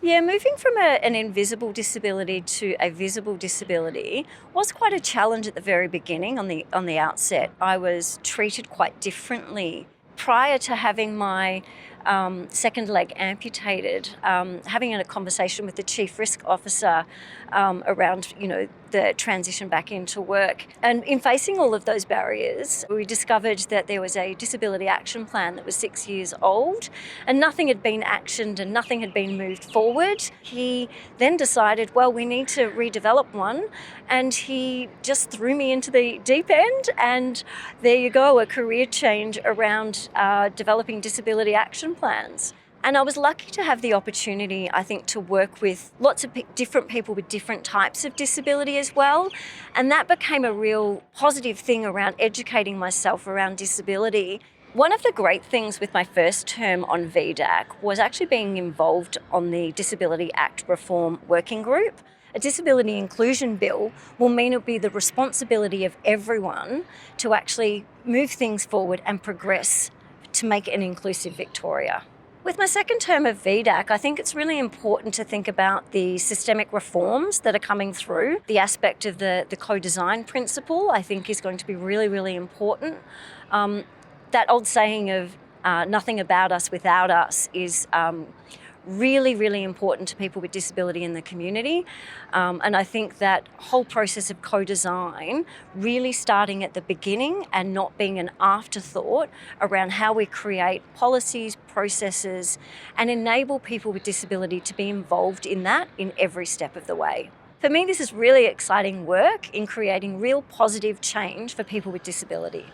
Yeah, moving from an invisible disability to a visible disability was quite a challenge at the very beginning. On the outset, I was treated quite differently. Prior to having my second leg amputated, having a conversation with the chief risk officer around, the transition back into work. And in facing all of those barriers, we discovered that there was a disability action plan that was 6 years old and nothing had been actioned and nothing had been moved forward. He then decided, well, we need to redevelop one, and he just threw me into the deep end, and there you go, a career change around developing disability action plans. And I was lucky to have the opportunity, I think, to work with lots of different people with different types of disability as well. And that became a real positive thing around educating myself around disability. One of the great things with my first term on VDAC was actually being involved on the Disability Act Reform Working Group. A disability inclusion bill will mean it'll be the responsibility of everyone to actually move things forward and progress to make an inclusive Victoria. With my second term of VDAC, I think it's really important to think about the systemic reforms that are coming through. The aspect of the co-design principle, I think, is going to be really, really important. That old saying of nothing about us without us is really, really important to people with disability in the community. And I think that whole process of co-design really starting at the beginning and not being an afterthought around how we create policies, processes, and enable people with disability to be involved in that in every step of the way. For me, this is really exciting work in creating real positive change for people with disability.